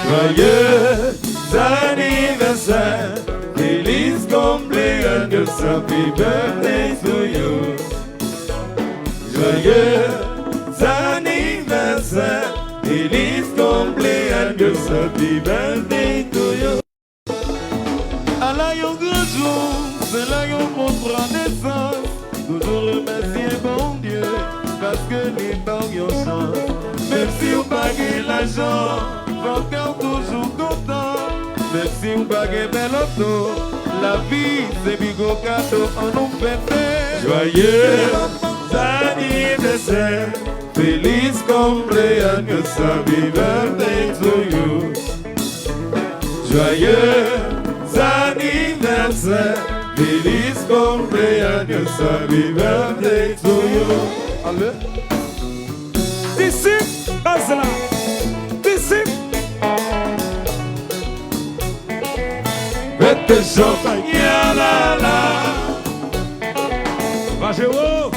Joyeux anniversaire, feliz cumpleaños, happy birthday to you. Joyeux anniversaire, feliz cumpleaños, happy birthday to you. À la yon grand jour, c'est là yon montre naissance. Toujours remercier bon Dieu, parce que les temps yon chance. Même si on bague l'argent, faut qu'on toujours content. Même si on bague bel auto, la vie c'est bigo cadeau, on nous fête. Joyeux anniversaire, feliz cumpleaños, happy birthday to you. Joyeux anniversaire, feliz cumpleaños, happy birthday to you. Allez. D'ici, Basla. D'ici. Faites champagne, ya la la. Va chez vous.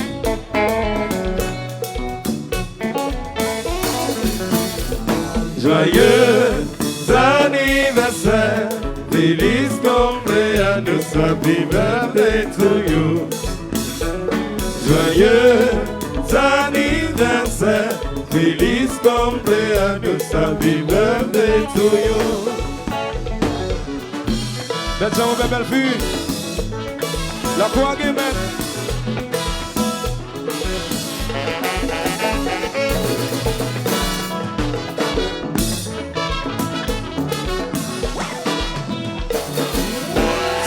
Joyeux anniversaire, feliz cumpleaños, happy birthday to you. Joyeux anniversaire, feliz cumpleaños, happy birthday to you. Let's go, belle fille. La croix qui met.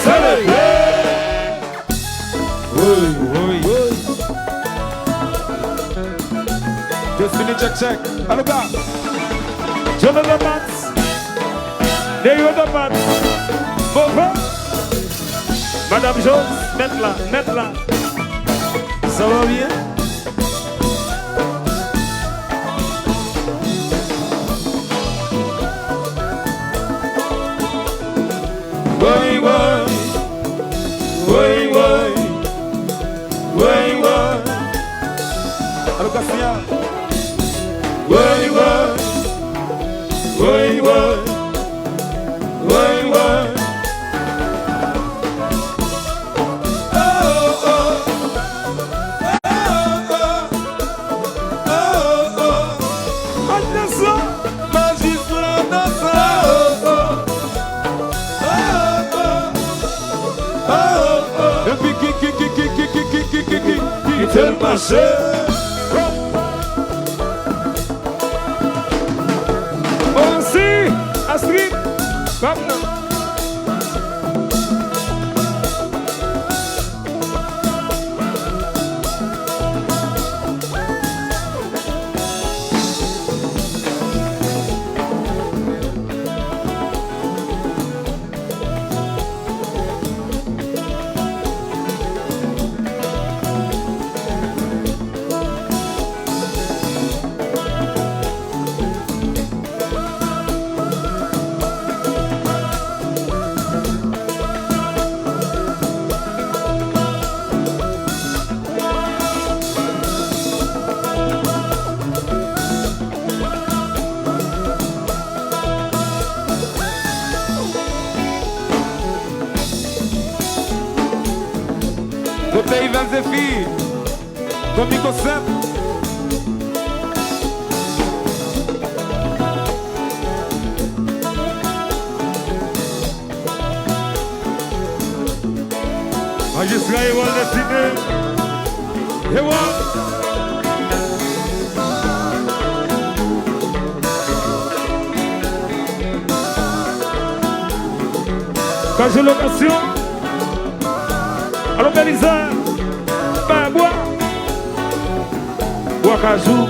Salut! Oui. Just finish check. Allô, gars. Jonathan Mats. There you go, Mats. Madame Jones, mette là. Ça va bien? Oui. Allô, Cassia. Oui. Quel marché. Aussi, Astrid, comme nous. Côté Ivan Zéphir, comme il concept. Magistrat Ewal Destiné, Ewal. Quand j'ai l'occasion, à l'organiser, ben bois, Wakazou.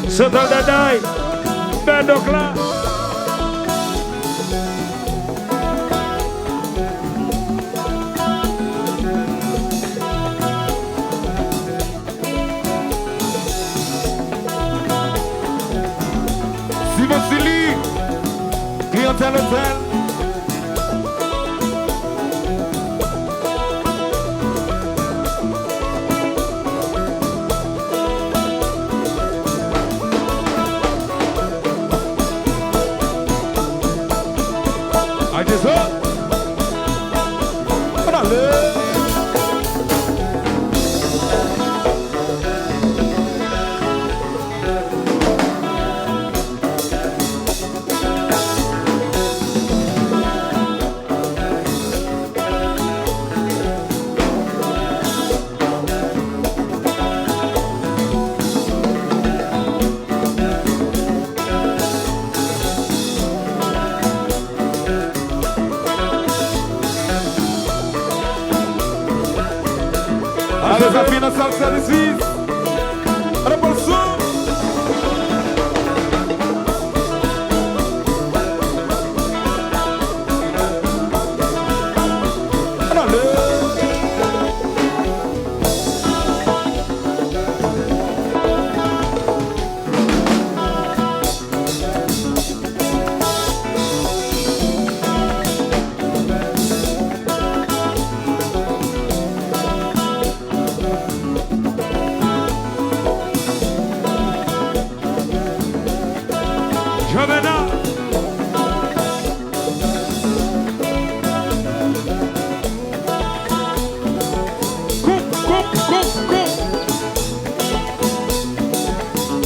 Santa Dadai, Ben donc là. Sivosili, clientèle hôtel. Desafio na salsa de Suisse. Olha para o som.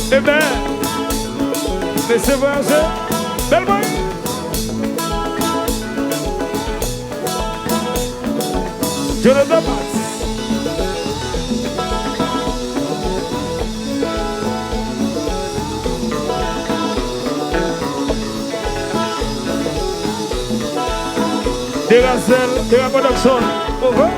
Eh bien, laissez voyager, belle boy. Je le dépasse. Des gazelles, des production. Over.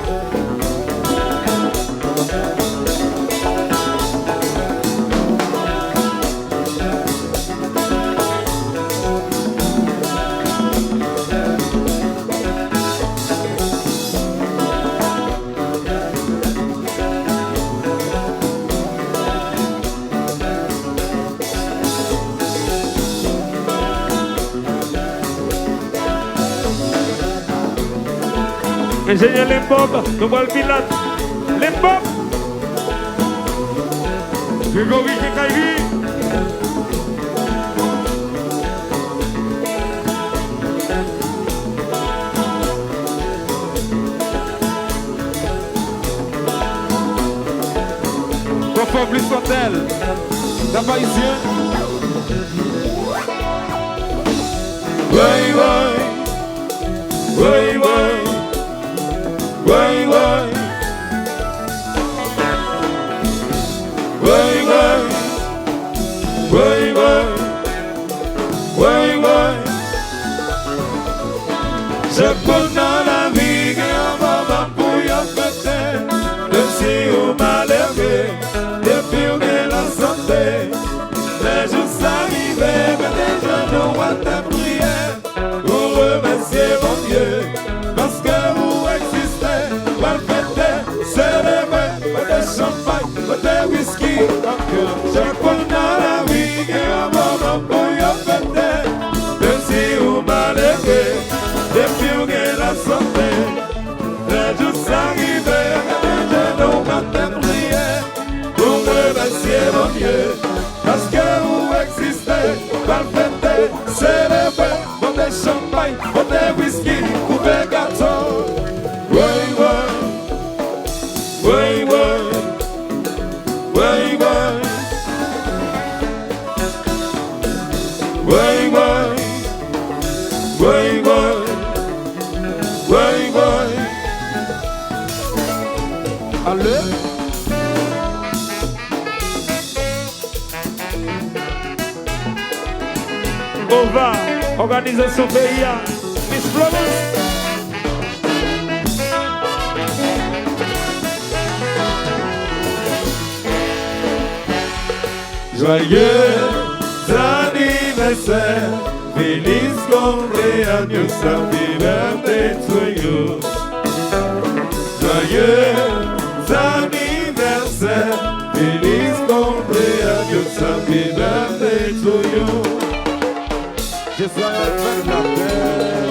Ingénieur Limbob, nous voyons le pilote. Limbob. Grégory Kikaïvi. Profond plus Santel. La Parisien. Ouais, ouais. Ouais, ouais. Way, way. Way, way. Way, way. Way, way. C'est pour dans la vie qu'il y a un moment pour y affecter. Le si ou mal élevé, depuis où est la santé. Les jours arrivés, mais déjà nous on t'a prié pour remercier mon Dieu. Parce que vous existez, mal fêté, célébré, pas de champagne, pas de whisky. Chaque fois dans la vie, il y a un moment pour y fêter. Même si vous mal élevé, depuis où est la santé. Les jours arrivés, mais nous on t'a prié pour remercier mon Dieu. Parce que vous existez, mal fêté, célébré, pas de champagne, pas de whisky, coupé gâteau. Way, way. Way, way. Way, way. Way, way. Way, way. Way, way. Allez. On va organiser son pays, Miss Florence. Joyeux anniversaire anniversaire. Feliz cumpleaños, happy birthday to you. Joyeux anniversaire. Feliz cumpleaños, happy birthday to you. Je sois la fête de la paix.